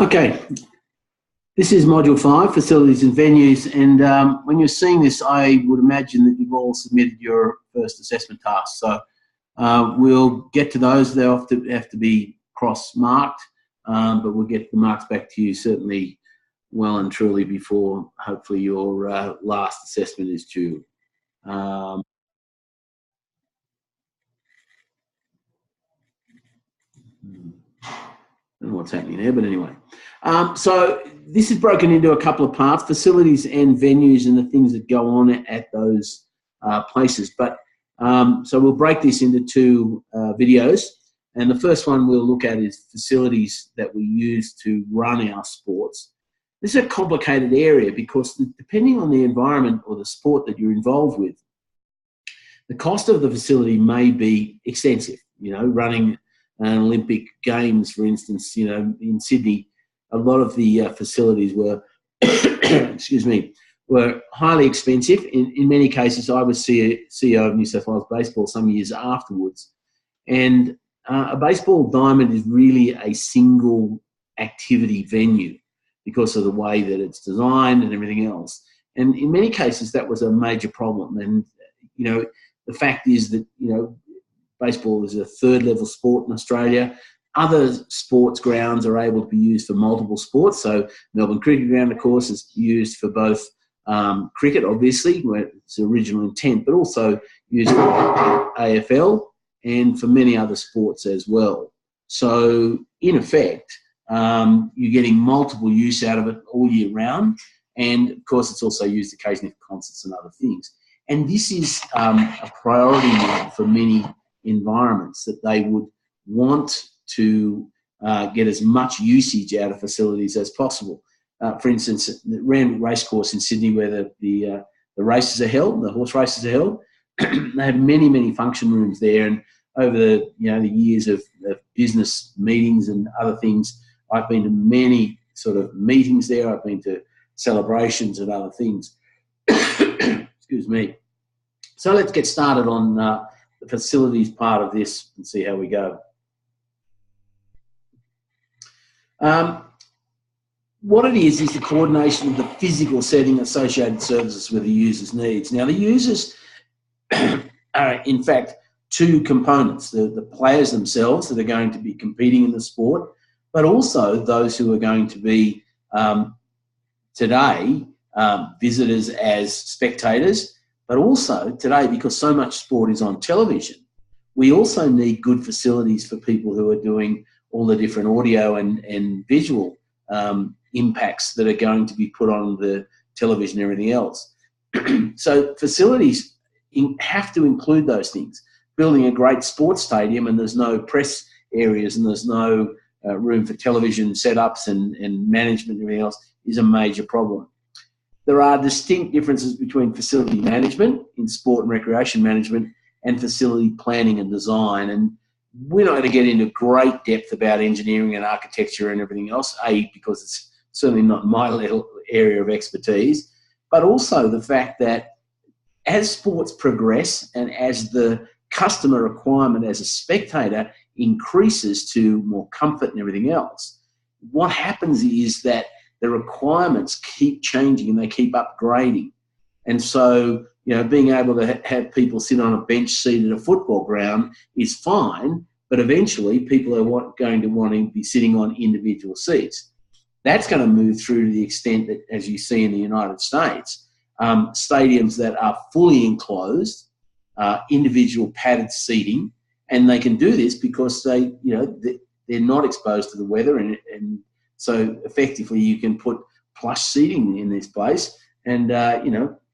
Okay, this is Module 5, Facilities and Venues, and when you're seeing this, I would imagine that you've all submitted your first assessment task. So we'll get to those. They have to be cross-marked, but we'll get the marks back to you certainly well and truly before, hopefully, your last assessment is due. I don't know what's happening there, but anyway. So this is broken into a couple of parts, facilities and venues and the things that go on at those places. But so we'll break this into two videos. And the first one we'll look at is facilities that we use to run our sports. This is a complicated area because depending on the environment or the sport that you're involved with, the cost of the facility may be extensive. You know, running an Olympic Games, for instance, you know, in Sydney, a lot of the facilities were, excuse me, were highly expensive. In many cases, I was CEO of New South Wales Baseball some years afterwards. And a baseball diamond is really a single activity venue because of the way that it's designed and everything else. And in many cases, that was a major problem. And, you know, the fact is that, you know, baseball is a third-level sport in Australia. Other sports grounds are able to be used for multiple sports. So Melbourne Cricket Ground, of course, is used for both cricket, obviously, where its original intent, but also used for AFL and for many other sports as well. So, in effect, you're getting multiple use out of it all year round. And, of course, it's also used occasionally for concerts and other things. And this is a priority now for many environments, that they would want to get as much usage out of facilities as possible. For instance, the Randwick Racecourse in Sydney, where the races are held, the horse races are held, they have many function rooms there. And over the years of business meetings and other things, I've been to many sort of meetings there. I've been to celebrations and other things. Excuse me. So let's get started on the facilities part of this and see how we go. What it is the coordination of the physical setting associated services with the user's needs. Now, the users are, in fact, two components, the players themselves that are going to be competing in the sport, but also those who are going to be today visitors as spectators, but also today, because so much sport is on television, we also need good facilities for people who are doing all the different audio and visual impacts that are going to be put on the television and everything else. So facilities have to include those things. Building a great sports stadium and there's no press areas and there's no room for television setups and management and everything else is a major problem. There are distinct differences between facility management in sport and recreation management and facility planning and design. And we're not going to get into great depth about engineering and architecture and everything else, because it's certainly not my little area of expertise, but also the fact that as sports progress and as the customer requirement as a spectator increases to more comfort and everything else, what happens is that the requirements keep changing and they keep upgrading. And so, you know, being able to have people sit on a bench seat at a football ground is fine, but eventually people are going to want to be sitting on individual seats. That's going to move through to the extent that, as you see in the United States, stadiums that are fully enclosed, individual padded seating, and they can do this because they're not exposed to the weather, and so effectively you can put plush seating in this place, and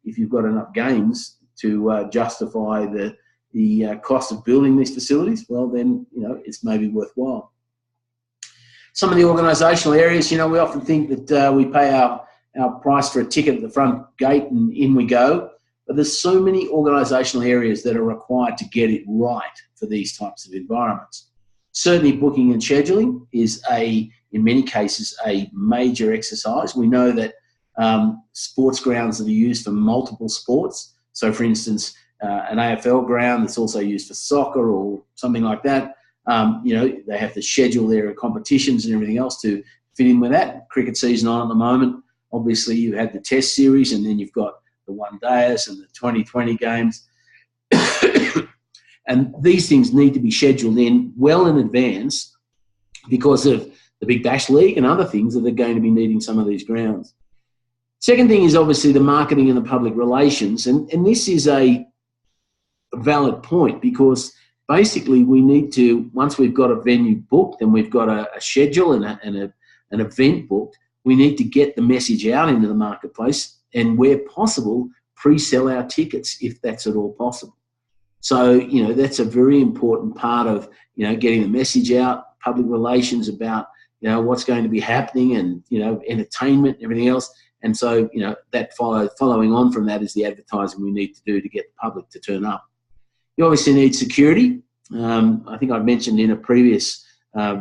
if you've got enough games to justify the cost of building these facilities, well then it's maybe worthwhile. Some of the organisational areas, we often think that we pay our price for a ticket at the front gate and in we go. But there's so many organisational areas that are required to get it right for these types of environments. Certainly booking and scheduling is in many cases, a major exercise. We know that sports grounds that are used for multiple sports, so for instance, an AFL ground that's also used for soccer or something like that, they have to schedule their competitions and everything else to fit in with that. Cricket season on at the moment. Obviously, you had the Test series, and then you've got the one-dayers and the 2020 games. And these things need to be scheduled in well in advance because of the Big Bash League and other things that are going to be needing some of these grounds. Second thing is obviously the marketing and the public relations. And this is a valid point because basically we need to, once we've got a venue booked and we've got a schedule and an event booked, we need to get the message out into the marketplace and where possible, pre-sell our tickets if that's at all possible. So, you know, that's a very important part of, you know, getting the message out, public relations about, you know, what's going to be happening and, you know, entertainment and everything else. And so, you know, that following on from that is the advertising we need to do to get the public to turn up. You obviously need security. I think I've mentioned in a previous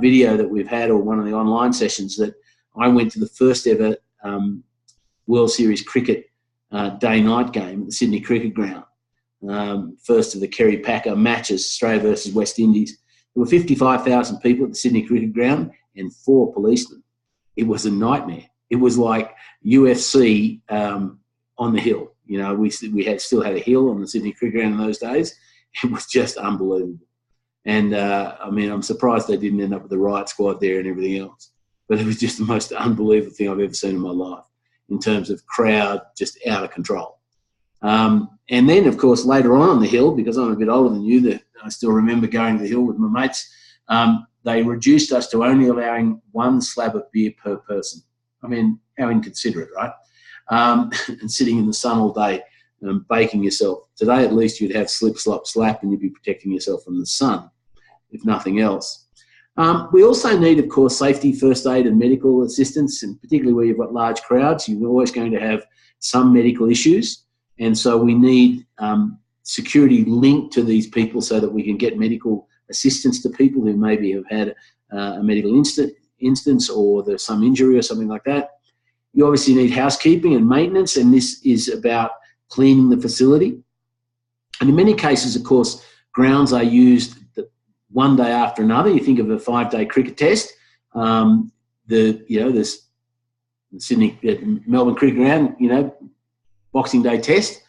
video that we've had or one of the online sessions that I went to the first ever World Series cricket day-night game at the Sydney Cricket Ground. First of the Kerry Packer matches, Australia versus West Indies. There were 55,000 people at the Sydney Cricket Ground and 4 policemen. It was a nightmare. It was like UFC on the hill. You know, we still had a hill on the Sydney Cricket Ground in those days. It was just unbelievable. And, I mean, I'm surprised they didn't end up with the riot squad there and everything else. But it was just the most unbelievable thing I've ever seen in my life in terms of crowd just out of control. And then, of course, later on the hill, because I'm a bit older than you, I still remember going to the hill with my mates, they reduced us to only allowing 1 slab of beer per person. I mean, how inconsiderate, right? And sitting in the sun all day, baking yourself. Today, at least, you'd have slip, slop, slap, and you'd be protecting yourself from the sun, if nothing else. We also need, of course, safety, first aid and medical assistance, and particularly where you've got large crowds, you're always going to have some medical issues. And so we need security linked to these people so that we can get medical assistance to people who maybe have had a medical instance or there's some injury or something like that. You obviously need housekeeping and maintenance, and this is about cleaning the facility. And in many cases, of course, grounds are used one day after another. You think of a 5-day cricket test. This Sydney, Melbourne Cricket Ground, you know, Boxing Day test,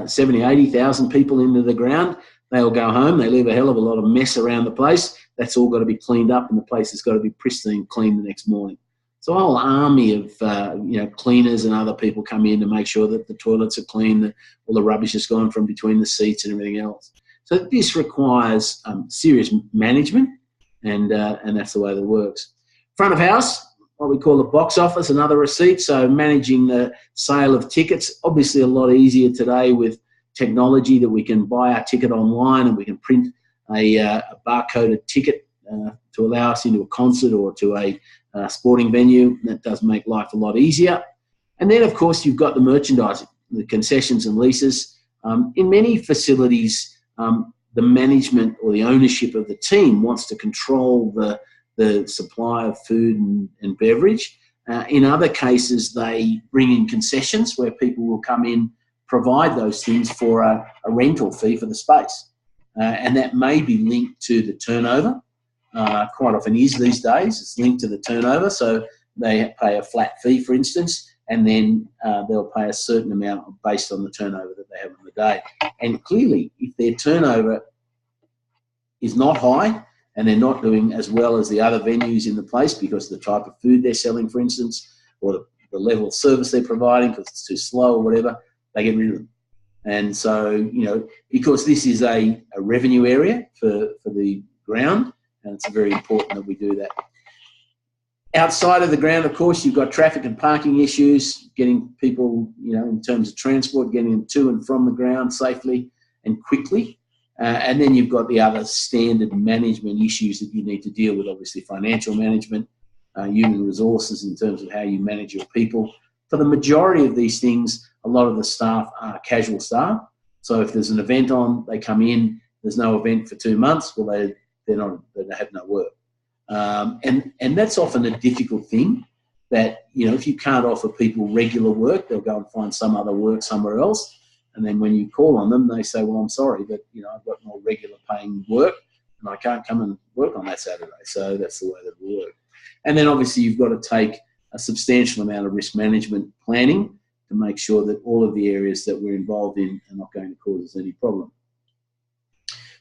70, 80,000 people into the ground. They all go home. They leave a hell of a lot of mess around the place. That's all got to be cleaned up, and the place has got to be pristine clean the next morning. So a whole army of cleaners and other people come in to make sure that the toilets are clean, that all the rubbish is gone from between the seats and everything else. So this requires serious management, and that's the way that works. Front of house, what we call the box office, another receipt. So managing the sale of tickets, obviously a lot easier today with technology that we can buy our ticket online and we can print a barcoded ticket to allow us into a concert or to a sporting venue. That does make life a lot easier. And then, of course, you've got the merchandising, the concessions and leases. In many facilities, the management or the ownership of the team wants to control the supply of food and beverage. In other cases, they bring in concessions where people will come in, provide those things for a rental fee for the space. And that may be linked to the turnover. Quite often is these days. It's linked to the turnover. So they pay a flat fee, for instance, and then they'll pay a certain amount based on the turnover that they have on the day. And clearly, if their turnover is not high, and they're not doing as well as the other venues in the place because of the type of food they're selling, for instance, or the level of service they're providing because it's too slow or whatever, they get rid of them. And so, you know, because this is a revenue area for the ground, and it's very important that we do that. Outside of the ground, of course, you've got traffic and parking issues, getting people, you know, in terms of transport, getting them to and from the ground safely and quickly. And then you've got the other standard management issues that you need to deal with, obviously financial management, human resources in terms of how you manage your people. For the majority of these things, a lot of the staff are casual staff. So if there's an event on, they come in, there's no event for 2 months, well, they have no work. And that's often a difficult thing that, you know, if you can't offer people regular work, they'll go and find some other work somewhere else. And then when you call on them, they say, well, I'm sorry, but, you know, I've got more regular paying work. and I can't come and work on that Saturday. So that's the way that it will work. And then obviously you've got to take a substantial amount of risk management planning to make sure that all of the areas that we're involved in are not going to cause us any problem.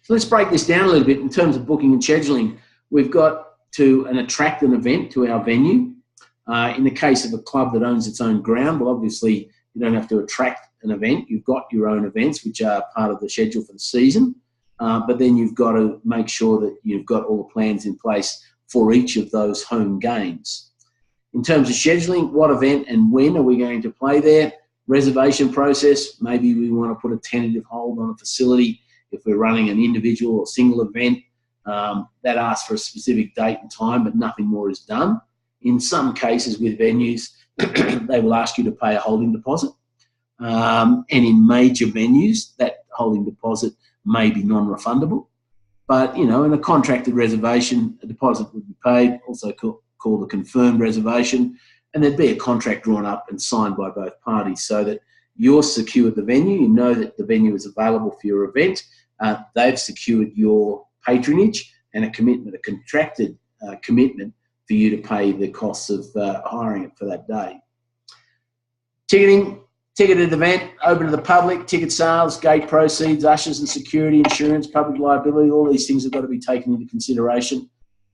So let's break this down a little bit in terms of booking and scheduling. We've got to attract an event to our venue. In the case of a club that owns its own ground, well, obviously you don't have to attract an event. You've got your own events, which are part of the schedule for the season. But then you've got to make sure that you've got all the plans in place for each of those home games. In terms of scheduling, what event and when are we going to play there? Reservation process, maybe we want to put a tentative hold on a facility if we're running an individual or single event. That asks for a specific date and time, but nothing more is done. In some cases with venues, they will ask you to pay a holding deposit. And in major venues, that holding deposit may be non-refundable. But, in a contracted reservation, a deposit would be paid, also called a confirmed reservation, and there'd be a contract drawn up and signed by both parties so that you're secured the venue, you know that the venue is available for your event, they've secured your patronage and a contracted commitment for you to pay the costs of hiring it for that day. Ticketed event, open to the public, ticket sales, gate proceeds, ushers and security, insurance, public liability, all these things have got to be taken into consideration.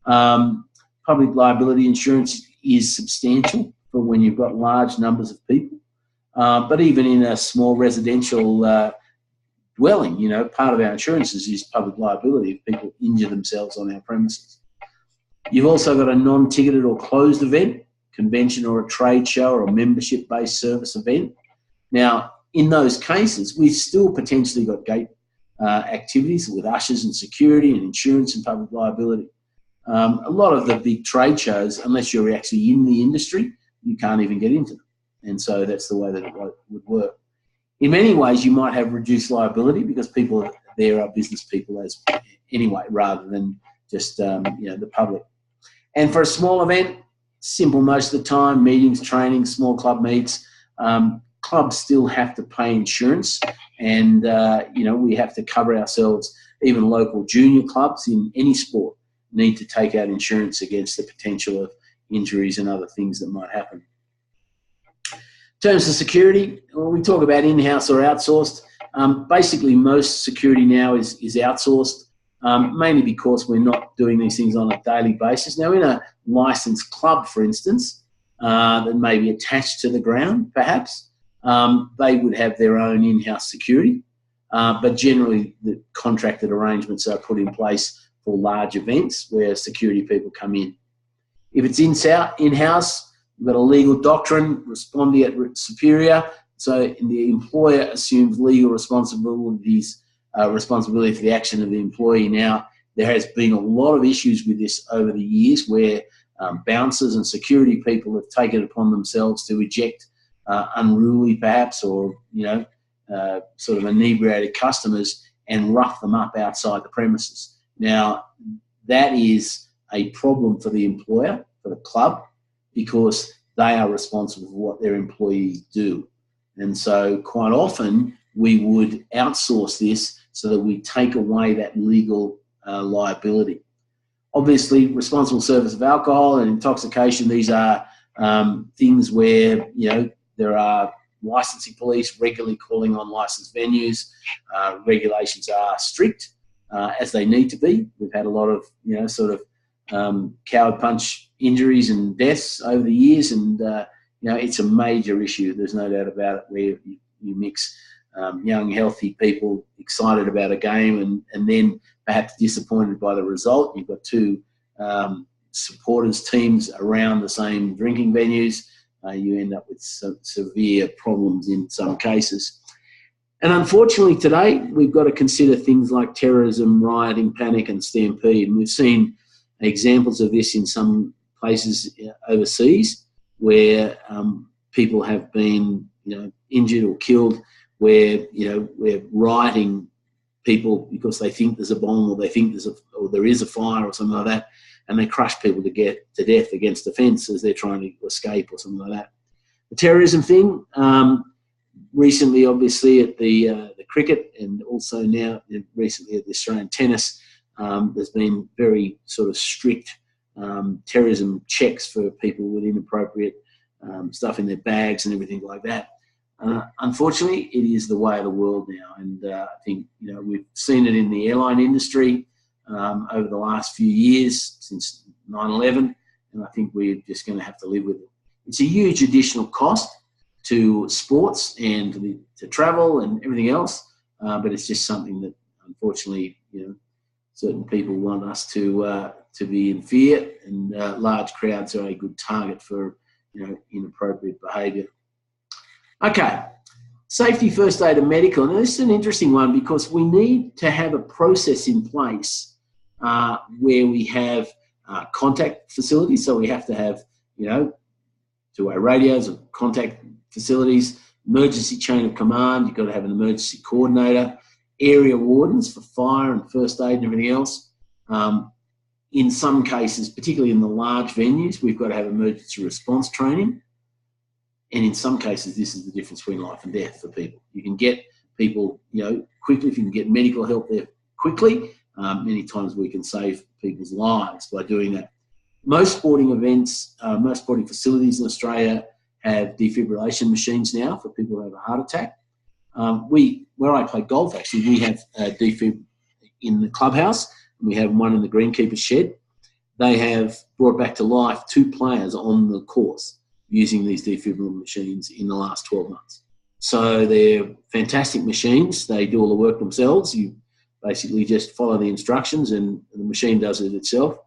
Public liability insurance is substantial for when you've got large numbers of people. But even in a small residential dwelling, part of our insurances is public liability if people injure themselves on our premises. You've also got a non-ticketed or closed event, convention or a trade show or a membership-based service event. Now, in those cases, we've still potentially got gate activities with ushers and security and insurance and public liability. A lot of the big trade shows, unless you're actually in the industry, you can't even get into them. And so that's the way that it would work. In many ways, you might have reduced liability because people there are business people anyway, rather than just the public. And for a small event, simple most of the time, meetings, training, small club meets, clubs still have to pay insurance, and we have to cover ourselves. Even local junior clubs in any sport need to take out insurance against the potential of injuries and other things that might happen. In terms of security, when we talk about in-house or outsourced, basically most security now is outsourced, mainly because we're not doing these things on a daily basis. Now, in a licensed club, for instance, that may be attached to the ground, perhaps, they would have their own in-house security, but generally the contracted arrangements are put in place for large events where security people come in. If it's in-house, you've got a legal doctrine, respondeat superior, so the employer assumes legal responsibility for the action of the employee. Now, there has been a lot of issues with this over the years where bouncers and security people have taken it upon themselves to eject unruly, perhaps, or sort of inebriated customers and rough them up outside the premises. Now, that is a problem for the employer, for the club, because they are responsible for what their employees do. And so quite often we would outsource this so that we take away that legal liability. Obviously, responsible service of alcohol and intoxication, these are things where, there are licensing police regularly calling on licensed venues. Regulations are strict, as they need to be. We've had a lot of, coward punch injuries and deaths over the years, and, it's a major issue. There's no doubt about it, where you mix young, healthy people excited about a game and then perhaps disappointed by the result. You've got two supporters teams around the same drinking venues. You end up with severe problems in some cases. And unfortunately today, we've got to consider things like terrorism, rioting, panic and stampede. And we've seen examples of this in some places overseas where people have been injured or killed, where we're rioting people because they think there's a bomb or they think there is a fire or something like that, and they crush people to death against a fence as they're trying to escape or something like that. The terrorism thing, recently obviously at the cricket, and also now recently at the Australian tennis, There's been very sort of strict terrorism checks for people with inappropriate stuff in their bags and everything like that. Unfortunately, it is the way of the world now, and I think we've seen it in the airline industry over the last few years since 9/11, and I think we're just going to have to live with it. It's a huge additional cost to sports and to travel and everything else, but it's just something that unfortunately certain people want us to be in fear, and large crowds are a good target for inappropriate behaviour. Okay, safety, first aid and medical. Now this is an interesting one because we need to have a process in place where we have contact facilities. So we have to have two-way radios or contact facilities, emergency chain of command. You've got to have an emergency coordinator, area wardens for fire and first aid and everything else. In some cases, particularly in the large venues, we've got to have emergency response training. And in some cases, this is the difference between life and death for people. You can get people, quickly, if you can get medical help there quickly, many times we can save people's lives by doing that. Most sporting events, most sporting facilities in Australia have defibrillation machines now for people who have a heart attack. Where I play golf, actually, we have defib in the clubhouse, and we have one in the greenkeeper shed. They have brought back to life 2 players on the course using these defibrillator machines in the last 12 months. So they're fantastic machines. They do all the work themselves. You basically just follow the instructions and the machine does it itself.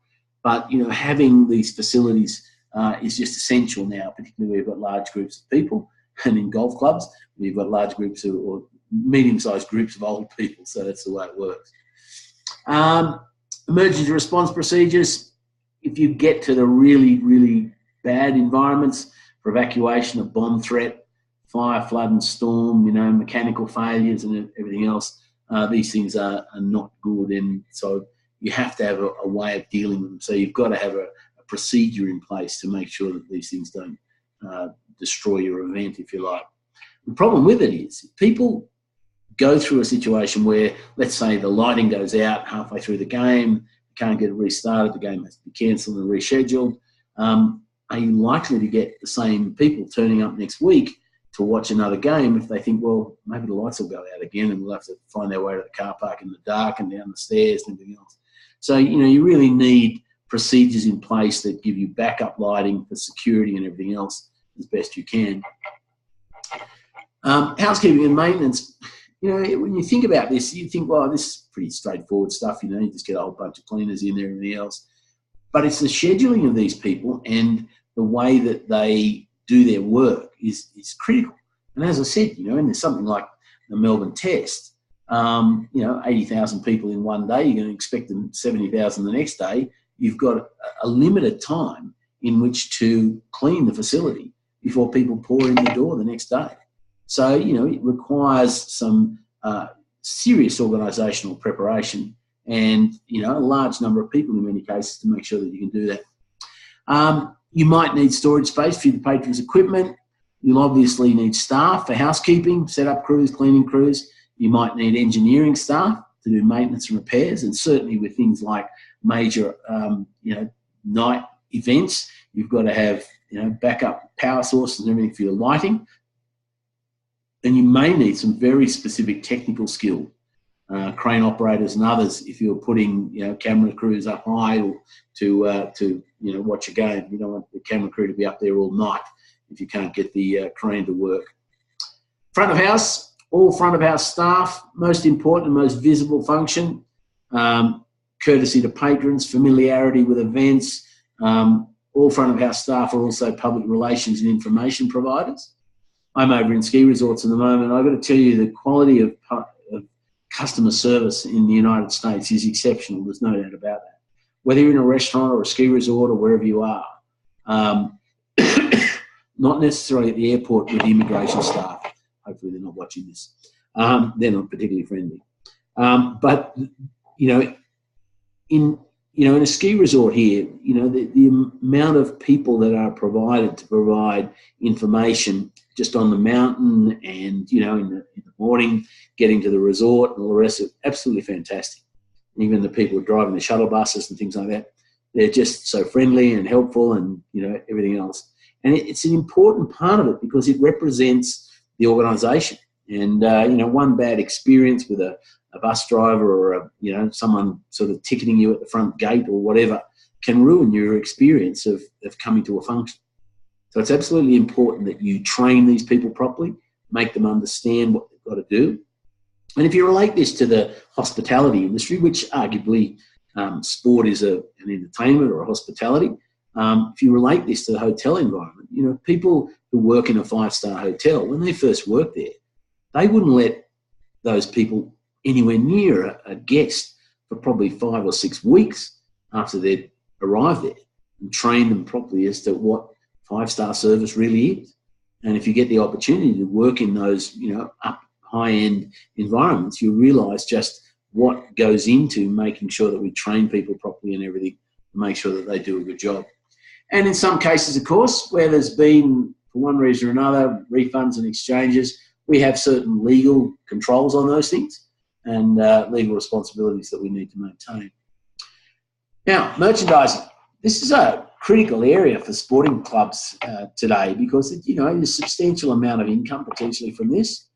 But, having these facilities is just essential now, particularly where we've got large groups of people, and in golf clubs, we've got large groups or medium-sized groups of old people. So that's the way it works. Emergency response procedures. If you get to the really, really bad environments for evacuation, a bomb threat, fire, flood and storm, mechanical failures and everything else, these things are not good. And so you have to have a way of dealing with them. So you've got to have a procedure in place to make sure that these things don't destroy your event, if you like. The problem with it is if people go through a situation where, let's say, the lighting goes out halfway through the game, can't get it restarted, the game has to be cancelled and rescheduled. Are you likely to get the same people turning up next week to watch another game if they think, well, maybe the lights will go out again and we'll have to find our way to the car park in the dark and down the stairs and everything else? So, you really need procedures in place that give you backup lighting for security and everything else as best you can. Housekeeping and maintenance. When you think about this, you think, well, this is pretty straightforward stuff. You just get a whole bunch of cleaners in there and everything else. But it's the scheduling of these people and the way that they do their work is critical. And as I said, and there's something like the Melbourne Test, 80,000 people in one day, you're going to expect them 70,000 the next day. You've got a limited time in which to clean the facility before people pour in the door the next day. So, it requires some serious organisational preparation and, a large number of people in many cases to make sure that you can do that. You might need storage space for the patrons' equipment. You'll obviously need staff for housekeeping, set-up crews, cleaning crews. You might need engineering staff to do maintenance and repairs, and certainly with things like major, night events, you've got to have, backup power sources and everything for your lighting. And you may need some very specific technical skill, crane operators and others, if you're putting, camera crews up high or to watch a game. You don't want the camera crew to be up there all night if you can't get the crane to work. Front of house, all front of house staff, most important and most visible function, courtesy to patrons, familiarity with events. All front of house staff are also public relations and information providers. I'm over in ski resorts at the moment. I've got to tell you the quality of customer service in the United States is exceptional. There's no doubt about that. Whether you're in a restaurant or a ski resort or wherever you are, not necessarily at the airport with the immigration staff. Hopefully they're not watching this. They're not particularly friendly. But in a ski resort here, the amount of people that are provided to provide information just on the mountain and, in the morning, getting to the resort and all the rest of it, absolutely fantastic. even the people driving the shuttle buses and things like that. They're just so friendly and helpful, and everything else. And it's an important part of it because it represents the organisation. And one bad experience with a bus driver or someone sort of ticketing you at the front gate or whatever can ruin your experience of coming to a function. So it's absolutely important that you train these people properly, make them understand what they've got to do. And if you relate this to the hospitality industry, which arguably sport is an entertainment or a hospitality, if you relate this to the hotel environment, people who work in a 5-star hotel, when they first work there, they wouldn't let those people anywhere near a guest for probably 5 or 6 weeks after they'd arrived there, and train them properly as to what 5-star service really is. And if you get the opportunity to work in those, up high-end environments, you realise just what goes into making sure that we train people properly and everything to make sure that they do a good job. And in some cases, of course, where there's been, for one reason or another, refunds and exchanges, we have certain legal controls on those things and legal responsibilities that we need to maintain. Now, merchandising. This is a critical area for sporting clubs today because, there's a substantial amount of income potentially from this.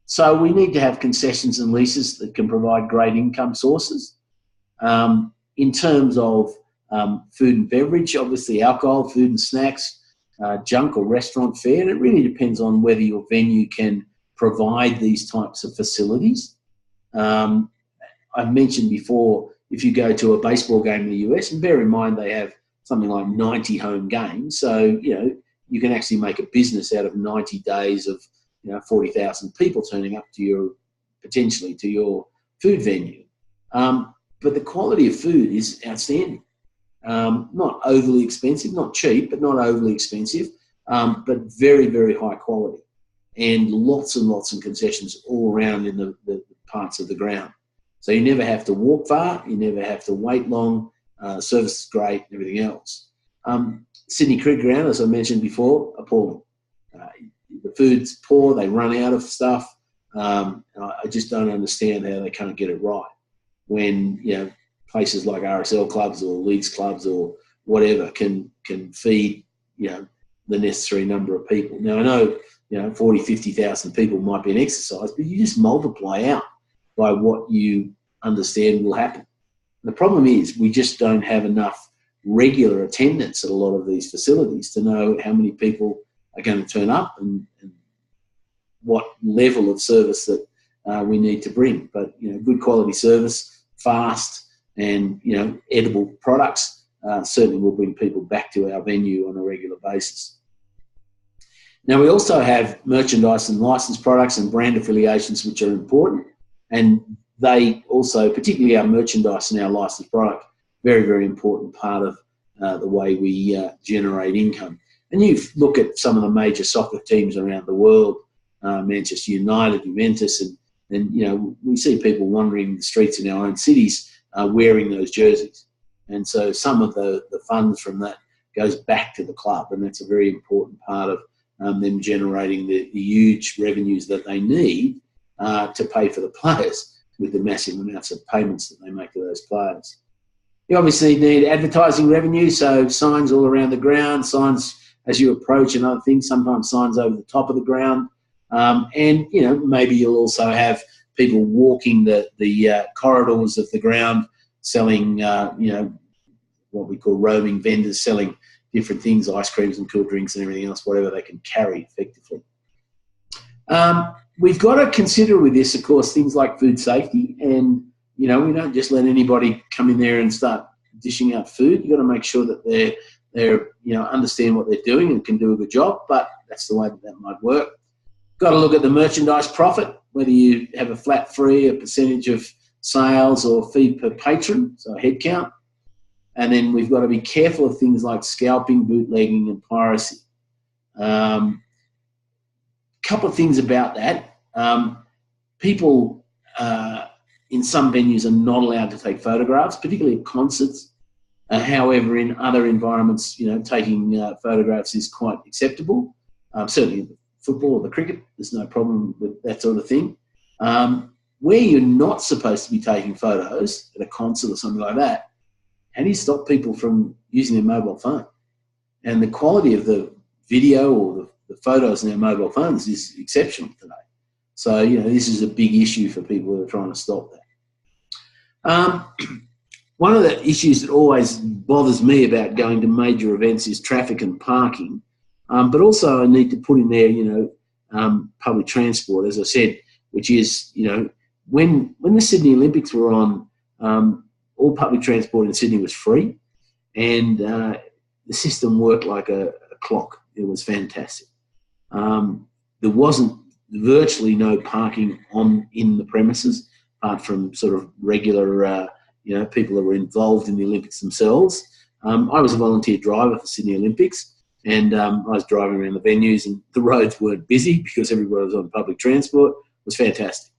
So we need to have concessions and leases that can provide great income sources. In terms of food and beverage, obviously alcohol, food and snacks, junk or restaurant fare, and it really depends on whether your venue can provide these types of facilities. I've mentioned before, if you go to a baseball game in the US, and bear in mind they have something like 90 home games, so, you can actually make a business out of 90 days of 40,000 people turning up to potentially to your food venue. But the quality of food is outstanding. Not overly expensive, not cheap, but not overly expensive, but very, very high quality. And lots of concessions all around in the parts of the ground. So you never have to walk far, you never have to wait long, service is great and everything else. Sydney Cricket Ground, as I mentioned before, appalling. The food's poor, they run out of stuff. I just don't understand how they can't get it right when, places like RSL clubs or Leeds clubs or whatever can feed, the necessary number of people. Now, I know, 40, 50,000 people might be an exercise, but you just multiply out by what you understand will happen. The problem is we just don't have enough regular attendance at a lot of these facilities to know how many people are going to turn up and what level of service that we need to bring. But, good quality service, fast and, edible products certainly will bring people back to our venue on a regular basis. Now, we also have merchandise and licensed products and brand affiliations, which are important. And they also, particularly our merchandise and our licensed product, very, very important part of the way we generate income. And you look at some of the major soccer teams around the world, Manchester United, Juventus, and we see people wandering the streets in our own cities wearing those jerseys. And so some of the funds from that goes back to the club, and that's a very important part of them generating the huge revenues that they need to pay for the players with the massive amounts of payments that they make to those players. You obviously need advertising revenue, so signs all around the ground, signs as you approach and other things, sometimes signs over the top of the ground. And, maybe you'll also have people walking the corridors of the ground selling, what we call roaming vendors, selling different things, ice creams and cool drinks and everything else, whatever they can carry effectively. We've got to consider with this, of course, things like food safety. And, we don't just let anybody come in there and start dishing out food. You've got to make sure that they're understand what they're doing and can do a good job, but that's the way that might work. Got to look at the merchandise profit, whether you have a flat fee, a percentage of sales or fee per patron, so head count. And then we've got to be careful of things like scalping, bootlegging and piracy. Couple of things about that. People in some venues are not allowed to take photographs, particularly at concerts. However, in other environments, taking photographs is quite acceptable. Certainly in the football or the cricket, there's no problem with that sort of thing. where you're not supposed to be taking photos at a concert or something like that, how do you stop people from using their mobile phone? And the quality of the video or the photos in their mobile phones is exceptional today. So, this is a big issue for people who are trying to stop that. One of the issues that always bothers me about going to major events is traffic and parking. But also I need to put in there, public transport, as I said, which is, when the Sydney Olympics were on, all public transport in Sydney was free, and the system worked like a clock. It was fantastic. There wasn't virtually no parking in the premises, apart from sort of regular, people that were involved in the Olympics themselves. I was a volunteer driver for Sydney Olympics, and I was driving around the venues, and the roads weren't busy because everybody was on public transport. It was fantastic.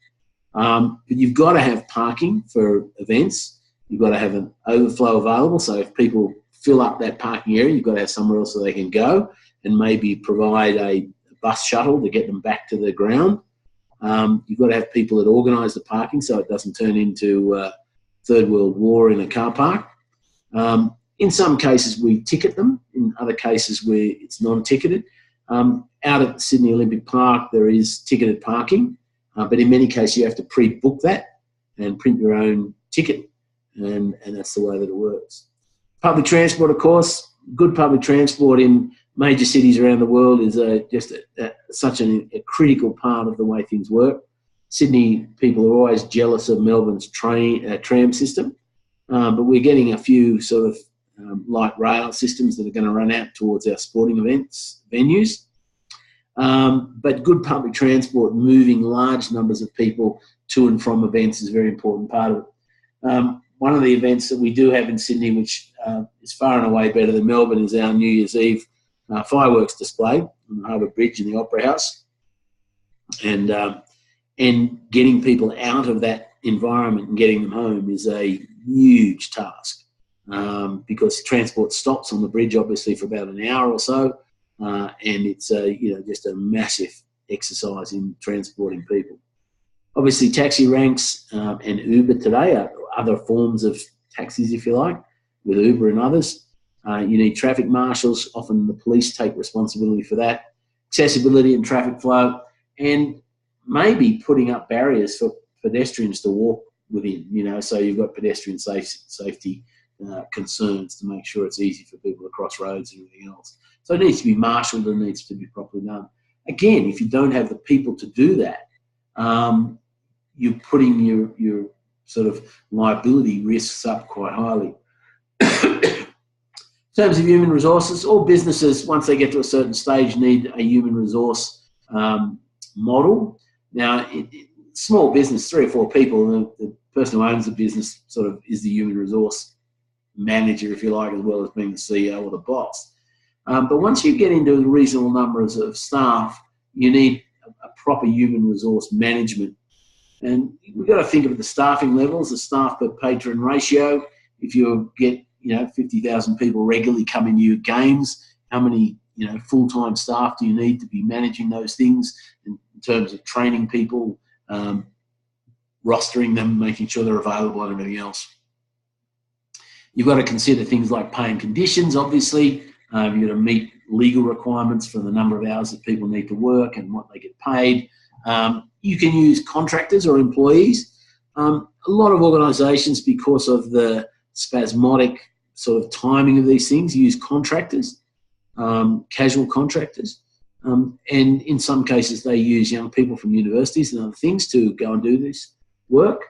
But you've got to have parking for events. You've got to have an overflow available. So if people fill up that parking area, you've got to have somewhere else so they can go, and maybe provide a bus shuttle to get them back to the ground. You've got to have people that organise the parking so it doesn't turn into Third World War in a car park. In some cases, we ticket them. In other cases, it's non-ticketed. Out at Sydney Olympic Park, there is ticketed parking, but in many cases, you have to pre-book that and print your own ticket, and that's the way that it works. Public transport, of course, good public transport in major cities around the world is such a critical part of the way things work. Sydney people are always jealous of Melbourne's tram system, but we're getting a few sort of light rail systems that are going to run out towards our sporting events venues. But good public transport, moving large numbers of people to and from events, is a very important part of it. One of the events that we do have in Sydney, which is far and away better than Melbourne, is our New Year's Eve fireworks display on the Harbour Bridge in the Opera House. And getting people out of that environment and getting them home is a huge task, because transport stops on the bridge, obviously, for about an hour or so, and it's just a massive exercise in transporting people. Obviously, taxi ranks and Uber today are other forms of taxis, if you like, with Uber and others. You need traffic marshals. Often the police take responsibility for that. Accessibility and traffic flow, and maybe putting up barriers for pedestrians to walk within, so you've got pedestrian safety concerns to make sure it's easy for people to cross roads and everything else. So it needs to be marshalled and needs to be properly done. Again, if you don't have the people to do that, you're putting your sort of liability risks up quite highly. In terms of human resources, all businesses, once they get to a certain stage, need a human resource model. Now, small business, 3 or 4 people, the person who owns the business sort of is the human resource manager, if you like, as well as being the CEO or the boss. But once you get into reasonable numbers of staff, you need a proper human resource management. And we've got to think of the staffing levels, the staff per patron ratio. If you get 50,000 people regularly coming to your games, how many full-time staff do you need to be managing those things in terms of training people, rostering them, making sure they're available and everything else. You've got to consider things like pay and conditions, obviously. You've got to meet legal requirements for the number of hours that people need to work and what they get paid. You can use contractors or employees. A lot of organisations, because of the spasmodic sort of timing of these things, use contractors, casual contractors. And in some cases, they use young people from universities and other things to go and do this work.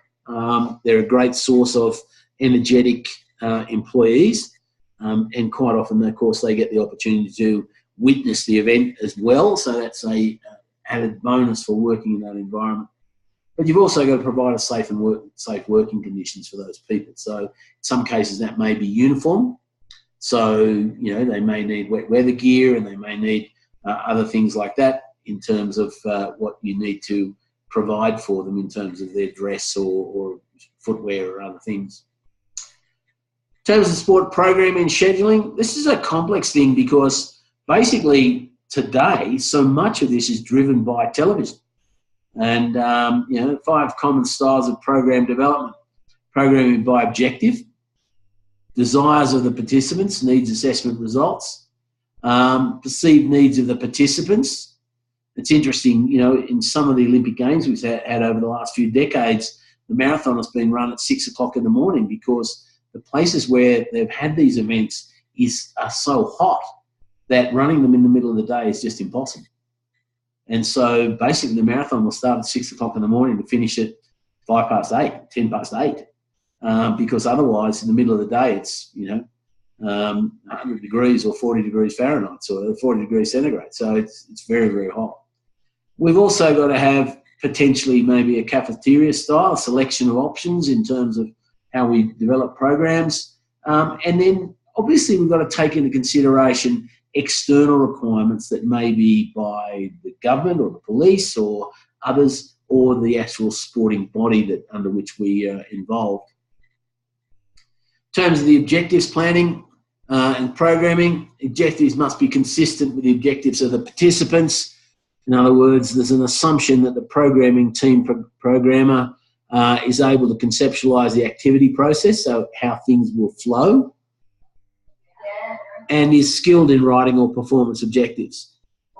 They're a great source of energetic employees. And quite often, of course, they get the opportunity to witness the event as well. So that's a added bonus for working in that environment. But you've also got to provide safe working conditions for those people. So in some cases, that may be uniform. So, they may need wet weather gear, and they may need other things like that in terms of what you need to provide for them in terms of their dress or footwear or other things. In terms of sport programming and scheduling, this is a complex thing because basically today so much of this is driven by television. And, 5 common styles of program development. Programming by objective, desires of the participants, needs assessment results, perceived needs of the participants. It's interesting, in some of the Olympic Games we've had over the last few decades, the marathon has been run at 6 o'clock in the morning because the places where they've had these events are so hot that running them in the middle of the day is just impossible. And so basically the marathon will start at 6 o'clock in the morning to finish at 8:05, 8:10, because otherwise in the middle of the day it's, 100 degrees or 40 degrees Fahrenheit or 40 degrees centigrade. So it's very, very hot. We've also got to have potentially maybe a cafeteria style, a selection of options in terms of how we develop programs. And then obviously we've got to take into consideration external requirements that may be by the government or the police or others or the actual sporting body under which we are involved. In terms of the objectives planning and programming, objectives must be consistent with the objectives of the participants. In other words, there's an assumption that the programming team programmer is able to conceptualise the activity process, so how things will flow, and is skilled in writing or performance objectives.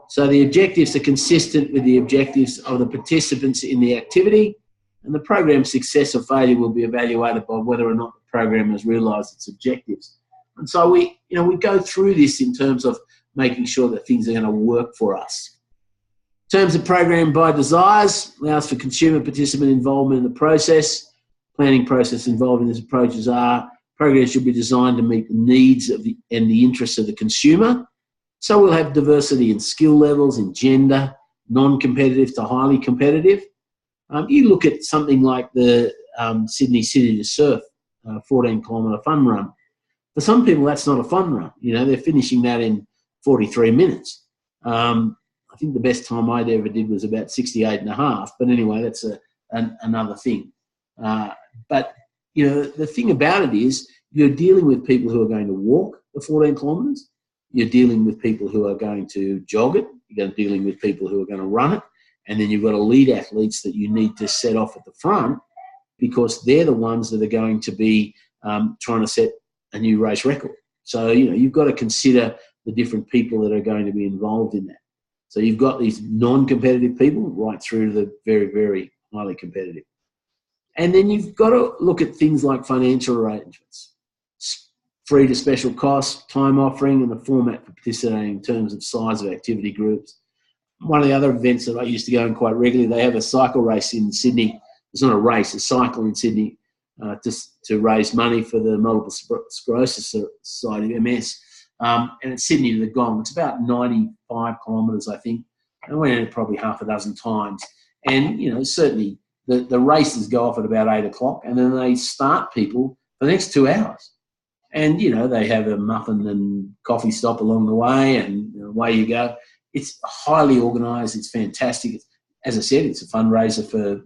So the objectives are consistent with the objectives of the participants in the activity, and the program's success or failure will be evaluated by whether or not the program has realised its objectives. And so we go through this in terms of making sure that things are going to work for us. In terms of program by desires, allows for consumer participant involvement in the process. Planning process involved in these approaches are programs should be designed to meet the needs of and the interests of the consumer. So we'll have diversity in skill levels, in gender, non-competitive to highly competitive. You look at something like the Sydney City to Surf 14-kilometre fun run. For some people, that's not a fun run. They're finishing that in 43 minutes. I think the best time I'd ever did was about 68.5. But anyway, that's another thing. But the thing about it is you're dealing with people who are going to walk the 14 kilometres. You're dealing with people who are going to jog it. You're dealing with people who are going to run it. And then you've got elite athletes that you need to set off at the front because they're the ones that are going to be trying to set a new race record. So, you've got to consider the different people that are going to be involved in that. So you've got these non-competitive people right through to the very, very highly competitive. And then you've got to look at things like financial arrangements, free to special costs, time offering, and the format for participating in terms of size of activity groups. One of the other events that I used to go in quite regularly, they have a cycle race in Sydney. It's not a race, a cycle in Sydney to raise money for the Multiple Sclerosis Society, MS. And it's Sydney to the Gong. It's about 95 kilometres, I think. I went in it probably half a dozen times. And, certainly the races go off at about 8 o'clock and then they start people for the next 2 hours. And, they have a muffin and coffee stop along the way and away you go. It's highly organised. It's fantastic. As I said, it's a fundraiser for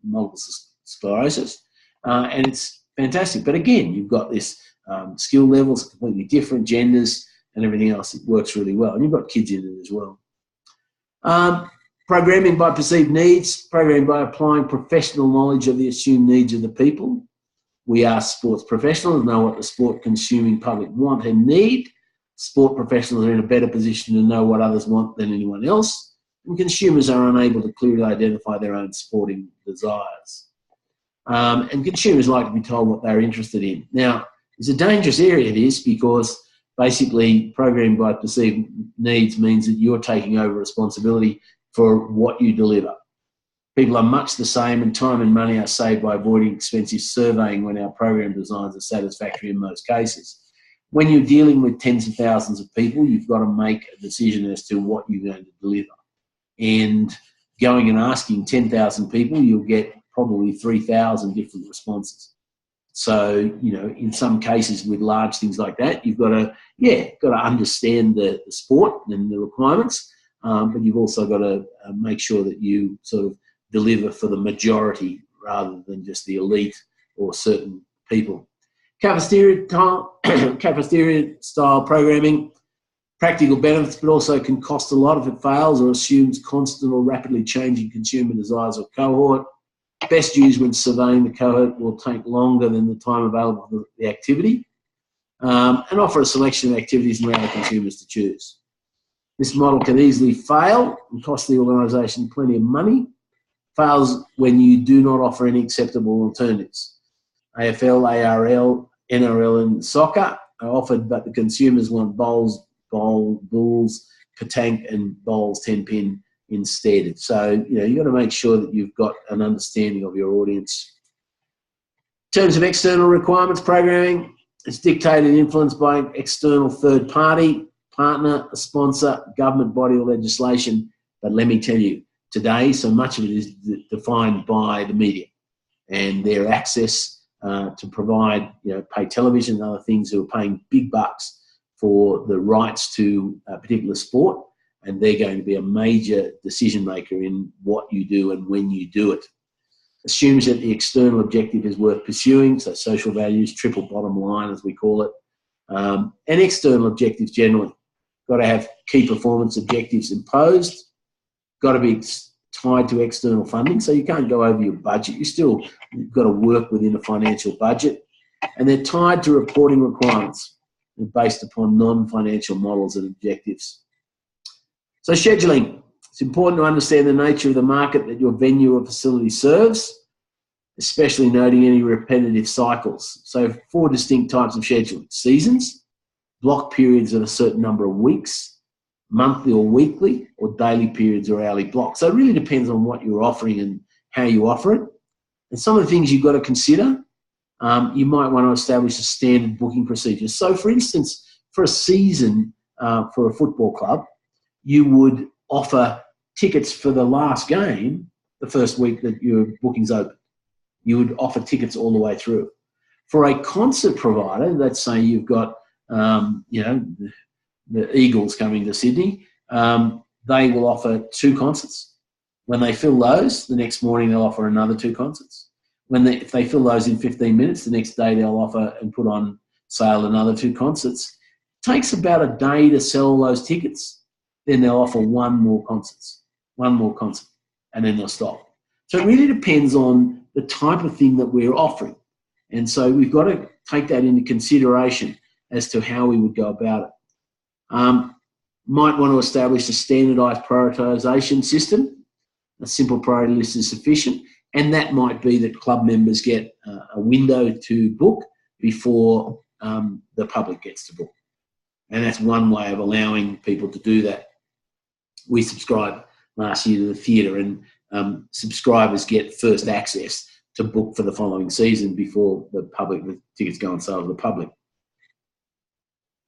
multiple sclerosis. And it's fantastic. But again, you've got this skill levels, completely different, genders and everything else. It works really well. And you've got kids in it as well. Programming by perceived needs, programming by applying professional knowledge of the assumed needs of the people. We are sports professionals, know what the sport consuming public want and need. Sport professionals are in a better position to know what others want than anyone else. And consumers are unable to clearly identify their own sporting desires. And consumers like to be told what they're interested in. Now, it's a dangerous area, this, because basically programming by perceived needs means that you're taking over responsibility for what you deliver. People are much the same and time and money are saved by avoiding expensive surveying when our program designs are satisfactory in most cases. When you're dealing with tens of thousands of people, you've got to make a decision as to what you're going to deliver. And going and asking 10,000 people, you'll get probably 3,000 different responses. So, in some cases with large things like that, you've got to understand the sport and the requirements, but you've also got to make sure that you sort of deliver for the majority rather than just the elite or certain people. Cafeteria style programming. practical benefits, but also can cost a lot if it fails or assumes constant or rapidly changing consumer desires or cohort. Best used when surveying the cohort will take longer than the time available for the activity, and offer a selection of activities and allow consumers to choose. This model can easily fail and cost the organisation plenty of money. Fails when you do not offer any acceptable alternatives. AFL, ARL, NRL and soccer are offered, but the consumers want bowls, balls, petanque and bowls 10 pin instead. So, you've got to make sure that you've got an understanding of your audience. In terms of external requirements programming, it's dictated and influenced by an external third party, partner, a sponsor, government body or legislation. But let me tell you, today, so much of it is defined by the media and their access to provide, pay television and other things, who are paying big bucks for the rights to a particular sport, and they're going to be a major decision maker in what you do and when you do it. Assumes that the external objective is worth pursuing, so social values, triple bottom line as we call it, and external objectives generally. Got to have key performance objectives imposed, got to be tied to external funding, so you can't go over your budget. You've got to work within a financial budget, and they're tied to reporting requirements based upon non-financial models and objectives. So scheduling. It's important to understand the nature of the market that your venue or facility serves, especially noting any repetitive cycles. So 4 distinct types of scheduling: seasons, block periods of a certain number of weeks, monthly or weekly, or daily periods or hourly blocks. So it really depends on what you're offering and how you offer it. And some of the things you've got to consider, you might want to establish a standard booking procedure. So for instance, for a season for a football club, you would offer tickets for the last game the first week that your booking's open. You would offer tickets all the way through. For a concert provider, let's say you've got, the Eagles coming to Sydney, they will offer 2 concerts. When they fill those, the next morning they'll offer another 2 concerts. If they fill those in 15 minutes, the next day they'll offer and put on sale another 2 concerts. It takes about a day to sell all those tickets. Then they'll offer one more concert, and then they'll stop. So it really depends on the type of thing that we're offering. And so we've got to take that into consideration as to how we would go about it. Might want to establish a standardised prioritisation system. A simple priority list is sufficient, and that might be that club members get a window to book before the public gets to book. And that's one way of allowing people to do that. We subscribed last year to the theatre, and subscribers get first access to book for the following season before the tickets go on sale to the public.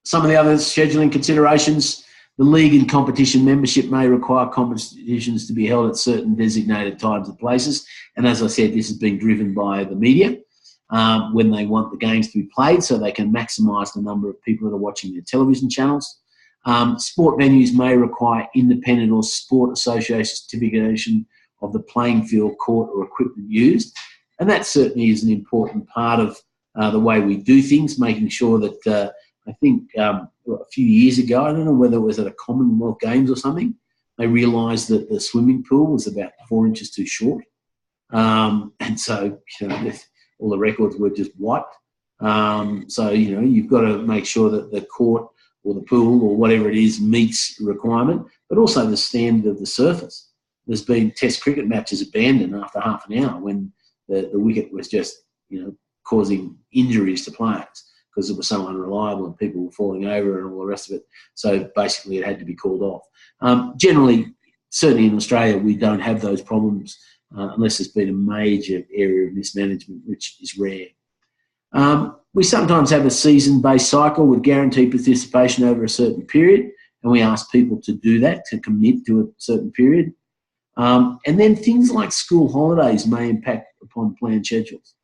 Some of the other scheduling considerations: the league and competition membership may require competitions to be held at certain designated times and places. And as I said, this has been driven by the media when they want the games to be played so they can maximise the number of people that are watching their television channels. Sport venues may require independent or sport association certification of the playing field, court or equipment used. And that certainly is an important part of the way we do things, making sure that I think a few years ago, I don't know whether it was at a Commonwealth Games or something, they realised that the swimming pool was about 4 inches too short. And so, all the records were just wiped. So, you've got to make sure that the court or the pool or whatever it is meets the requirement, but also the standard of the surface. There's been Test cricket matches abandoned after half an hour when the wicket was just, causing injuries to players because it was so unreliable and people were falling over and all the rest of it. So basically it had to be called off. Generally, certainly in Australia, we don't have those problems unless there's been a major area of mismanagement, which is rare. We sometimes have a season-based cycle with guaranteed participation over a certain period, and we ask people to do that, to commit to a certain period. And then things like school holidays may impact upon planned schedules.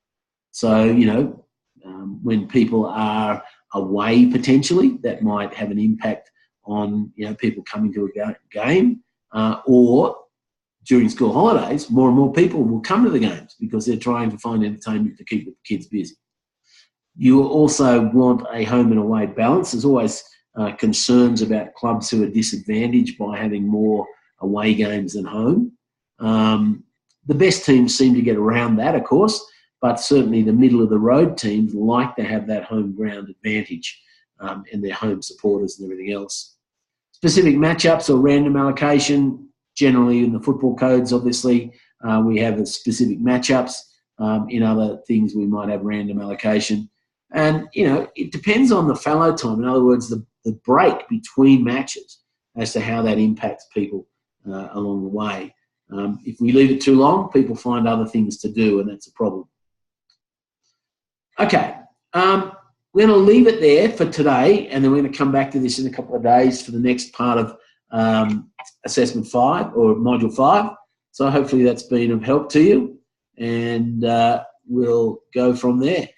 So, when people are away potentially, that might have an impact on, people coming to a game, or during school holidays, more and more people will come to the games because they're trying to find entertainment to keep the kids busy. You also want a home and away balance. There's always concerns about clubs who are disadvantaged by having more away games than home. The best teams seem to get around that, of course, but certainly the middle of the road teams like to have that home ground advantage and their home supporters and everything else. Specific matchups or random allocation, generally in the football codes, obviously, we have specific matchups. In other things, we might have random allocation. And, it depends on the fallow time. In other words, the break between matches as to how that impacts people along the way. If we leave it too long, people find other things to do, and that's a problem. Okay, we're going to leave it there for today, and then we're going to come back to this in a couple of days for the next part of Assessment 5 or Module 5. So hopefully that's been of help to you, and we'll go from there.